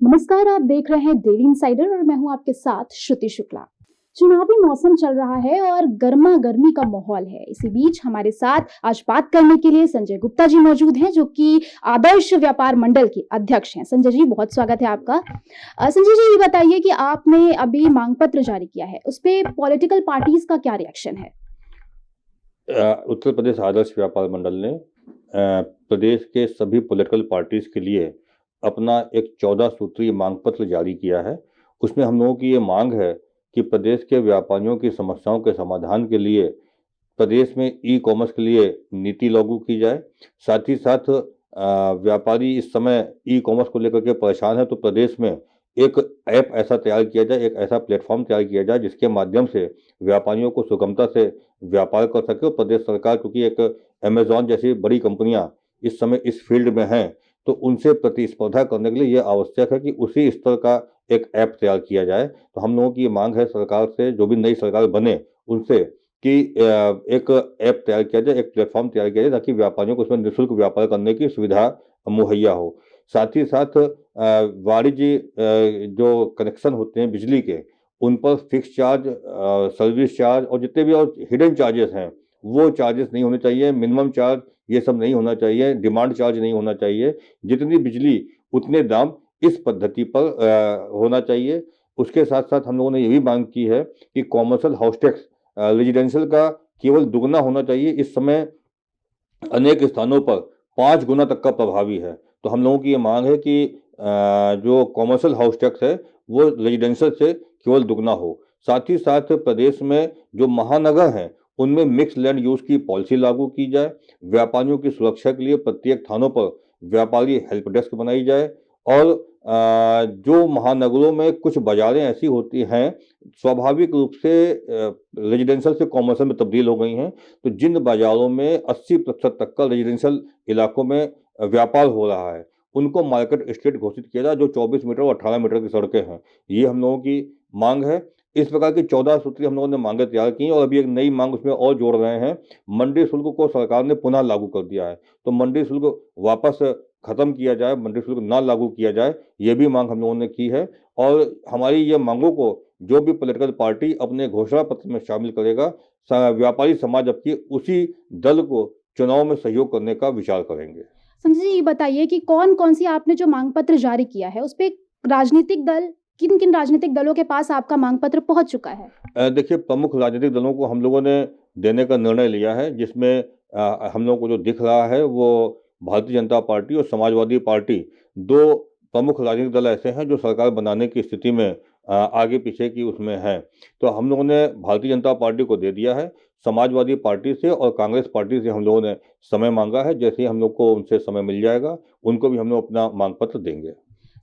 नमस्कार, आप देख रहे हैं डेली इंसाइडर और मैं हूं आपके साथ श्रुति शुक्ला। चुनावी मौसम चल रहा है और गर्मा गर्मी का माहौल है। इसी बीच हमारे साथ आज बात करने के लिए संजय गुप्ता जी मौजूद हैं, जो कि आदर्श व्यापार मंडल के अध्यक्ष हैं। संजय जी, बहुत स्वागत है आपका। संजय जी, ये बताइए कि आपने अभी मांग पत्र जारी किया है, उस पर पॉलिटिकल पार्टीज का क्या रिएक्शन है? उत्तर प्रदेश आदर्श व्यापार मंडल ने प्रदेश के सभी पॉलिटिकल पार्टीज के लिए अपना एक 14 सूत्रीय मांग पत्र जारी किया है। उसमें हम लोगों की ये मांग है कि प्रदेश के व्यापारियों की समस्याओं के समाधान के लिए प्रदेश में ई कॉमर्स के लिए नीति लागू की जाए। साथ ही साथ व्यापारी इस समय ई कॉमर्स को लेकर के परेशान है, तो प्रदेश में एक ऐप ऐसा तैयार किया जाए, एक ऐसा प्लेटफॉर्म तैयार किया जाए जिसके माध्यम से व्यापारियों को सुगमता से व्यापार कर सके। और प्रदेश सरकार, क्योंकि एक अमेजॉन जैसी बड़ी कंपनियां इस समय इस फील्ड में हैं, तो उनसे प्रतिस्पर्धा करने के लिए यह आवश्यक है कि उसी स्तर का एक ऐप तैयार किया जाए। तो हम लोगों की ये मांग है सरकार से, जो भी नई सरकार बने उनसे, कि एक ऐप तैयार किया जाए, एक प्लेटफॉर्म तैयार किया जाए, ताकि व्यापारियों को उसमें निःशुल्क व्यापार करने की सुविधा मुहैया हो। साथ ही साथ वाणिज्य जो कनेक्शन होते हैं बिजली के, उन पर फिक्स चार्ज, सर्विस चार्ज और जितने भी और हिडन चार्जेस हैं, वो चार्जेस नहीं होने चाहिए। मिनिमम चार्ज ये सब नहीं होना चाहिए, डिमांड चार्ज नहीं होना चाहिए। जितनी बिजली उतने दाम इस पद्धति पर होना चाहिए। उसके साथ साथ हम लोगों ने ये भी मांग की है कि कॉमर्शियल हाउस टैक्स रेजिडेंशियल का केवल दुगना होना चाहिए। इस समय अनेक स्थानों पर 5 गुना तक का प्रभावी है। तो हम लोगों की ये मांग है कि जो कॉमर्शियल हाउस टैक्स है वो रेजिडेंशियल से केवल दुगना हो। साथ ही साथ प्रदेश में जो महानगर हैं उनमें मिक्स लैंड यूज की पॉलिसी लागू की जाए। व्यापारियों की सुरक्षा के लिए प्रत्येक थानों पर व्यापारी हेल्प डेस्क बनाई जाए। और जो महानगरों में कुछ बाजारें ऐसी होती हैं, स्वाभाविक रूप से रेजिडेंशियल से कॉमर्शियल में तब्दील हो गई हैं, तो जिन बाजारों में 80% तक का रेजिडेंशियल इलाकों में व्यापार हो रहा है, उनको मार्केट स्ट्रीट घोषित किया जाए, जो 24 मीटर और 18 मीटर की सड़कें हैं। ये हम लोगों की मांग है। इस प्रकार की 14 सूत्री हम लोगों ने मांगे तैयार की और अभी एक नई मांग उसमें और जोड़ रहे हैं। मंडी शुल्क को सरकार ने पुनः लागू कर दिया है, तो मंडी शुल्क वापस खत्म किया जाए, मंडी शुल्क ना लागू किया जाए, ये भी मांग हम लोगों ने की है। और हमारी ये मांगों को जो भी पॉलिटिकल पार्टी अपने घोषणा पत्र में शामिल करेगा, व्यापारी समाज अब की उसी दल को चुनाव में सहयोग करने का विचार करेंगे। संजय जी, ये बताइए कि कौन कौन सी आपने जो मांग पत्र जारी किया है, उस पे राजनीतिक दल, किन किन राजनीतिक दलों के पास आपका मांग पत्र पहुंच चुका है? देखिए, प्रमुख राजनीतिक दलों को हम लोगों ने देने का निर्णय लिया है, जिसमें हम लोगों को जो दिख रहा है वो भारतीय जनता पार्टी और समाजवादी पार्टी, दो प्रमुख राजनीतिक दल ऐसे हैं जो सरकार बनाने की स्थिति में आगे पीछे की उसमें हैं। तो हम लोगों ने भारतीय जनता पार्टी को दे दिया है। समाजवादी पार्टी से और कांग्रेस पार्टी से हम लोगों ने समय मांगा है। जैसे ही हम लोग को उनसे समय मिल जाएगा, उनको भी हम लोग अपना मांग पत्र देंगे।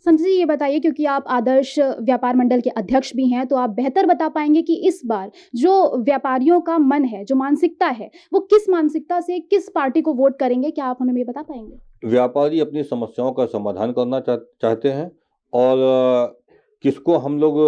संजय जी, ये बताइए, क्योंकि आप आदर्श व्यापार मंडल के अध्यक्ष भी हैं, तो आप बेहतर बता पाएंगे कि इस बार जो व्यापारियों का मन है, जो मानसिकता है, वो किस मानसिकता से किस पार्टी को वोट करेंगे? क्या आप हमें ये बता पाएंगे? व्यापारी अपनी समस्याओं का समाधान करना चाहते हैं। और किसको हम लोग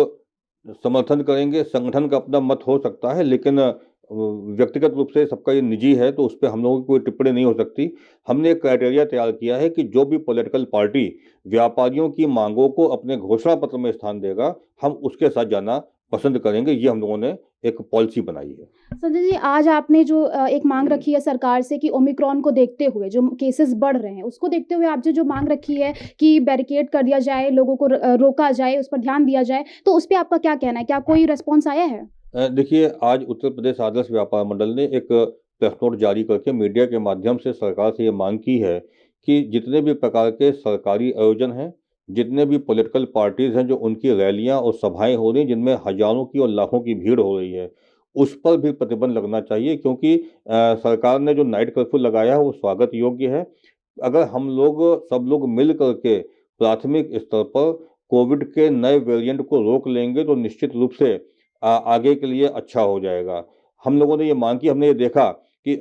समर्थन करेंगे, संगठन का अपना मत हो सकता है, लेकिन व्यक्तिगत रूप से सबका ये निजी है, तो उस पर हम लोगों की कोई टिप्पणी नहीं हो सकती। हमने एक क्राइटेरिया तैयार किया है कि जो भी पॉलिटिकल पार्टी व्यापारियों की मांगों को अपने घोषणा पत्र में स्थान देगा, हम उसके साथ जाना पसंद करेंगे। ये हम लोगों ने एक पॉलिसी बनाई है। संजय जी, आज आपने जो एक मांग रखी है सरकार से कि ओमिक्रॉन को देखते हुए जो केसेस बढ़ रहे हैं, उसको देखते हुए आपने जो मांग रखी है कि बैरिकेड कर दिया जाए, लोगों को रोका जाए, उस पर ध्यान दिया जाए, तो उस पर आपका क्या कहना है? क्या कोई रिस्पॉन्स आया है? देखिए, आज उत्तर प्रदेश आदर्श व्यापार मंडल ने एक प्रेस नोट जारी करके मीडिया के माध्यम से सरकार से ये मांग की है कि जितने भी प्रकार के सरकारी आयोजन हैं, जितने भी पॉलिटिकल पार्टीज हैं, जो उनकी रैलियां और सभाएं हो रही हैं जिनमें हजारों की और लाखों की भीड़ हो रही है, उस पर भी प्रतिबंध लगना चाहिए। क्योंकि सरकार ने जो नाइट कर्फ्यू लगाया है वो स्वागत योग्य है। अगर हम लोग सब लोग मिल करके प्राथमिक स्तर पर कोविड के नए वेरिएंट को रोक लेंगे, तो निश्चित रूप से आगे के लिए अच्छा हो जाएगा। हम लोगों ने ये मांग की, हमने ये देखा कि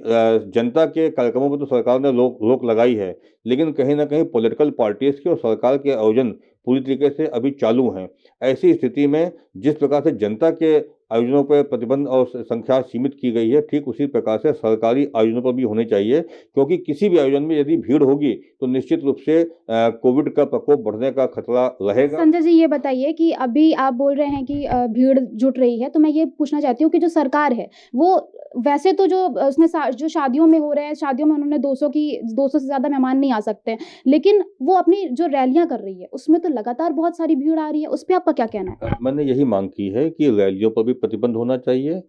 जनता के कार्यक्रमों पर तो सरकार ने रोक लगाई है, लेकिन कहीं ना कहीं पॉलिटिकल पार्टीज के और सरकार के आयोजन पूरी तरीके से अभी चालू हैं। ऐसी स्थिति में जिस प्रकार से जनता के आयोजनों पर प्रतिबंध और संख्या सीमित की गई है, ठीक उसी प्रकार से सरकारी आयोजनों पर भी होने चाहिए, क्योंकि किसी भी आयोजन में यदि भीड़ होगी तो निश्चित रूप से कोविड का प्रकोप बढ़ने का खतरा रहेगा। संजय जी, ये बताइए कि अभी आप बोल रहे हैं कि भीड़ जुट रही है, तो मैं ये पूछना चाहती हूँ कि जो सरकार है वो वैसे तो जो शादियों में हो रहा है, शादियों में उन्होंने 200 से ज़्यादा मेहमान नहीं आ सकते हैं, लेकिन वो अपनी जो रैलियां कर रही है उसमें तो लगातार बहुत सारी भीड़ आ रही है, उस पर आपका क्या कहना है? मैंने यही मांग की है कि रैलियों पर भी प्रतिबंध होना चाहिए,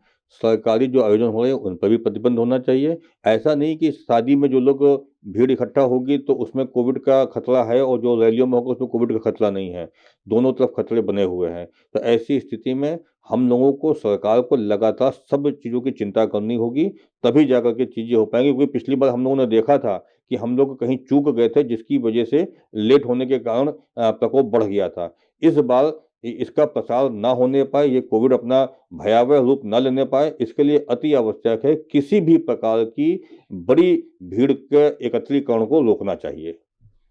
सरकारी जो आयोजन हो रहे हैं उन पर भी प्रतिबंध होना चाहिए। ऐसा नहीं कि शादी में जो लोग भीड़ इकट्ठा होगी तो उसमें कोविड का खतरा है और जो रैलियों में होगा उसमें कोविड का खतरा नहीं है, दोनों तरफ खतरे बने हुए हैं। तो ऐसी स्थिति में हम लोगों को, सरकार को लगातार सब चीज़ों की चिंता करनी होगी, तभी जाकर के चीज़ें हो पाएंगी। क्योंकि पिछली बार हम लोगों ने देखा था कि हम लोग कहीं चूक गए थे, जिसकी वजह से लेट होने के कारण प्रकोप बढ़ गया था। इस बार इसका प्रसार ना होने पाए, ये कोविड अपना भयावह रूप न लेने पाए, इसके लिए अति आवश्यक है किसी भी प्रकार की बड़ी भीड़ के एकत्रीकरण को रोकना चाहिए।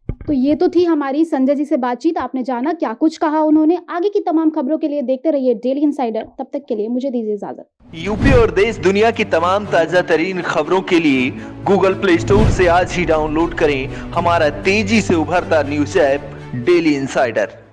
तो ये तो थी हमारी संजय जी से बातचीत, आपने जाना क्या कुछ कहा उन्होंने। आगे की तमाम खबरों के लिए देखते रहिए डेली इनसाइडर, तब तक के लिए मुझे दीजिए इजाजत। यूपी और देश दुनिया की तमाम ताजा तरीन खबरों के लिए गूगल प्ले स्टोर से आज ही डाउनलोड करें हमारा तेजी से उभरता न्यूज ऐप डेली इनसाइडर।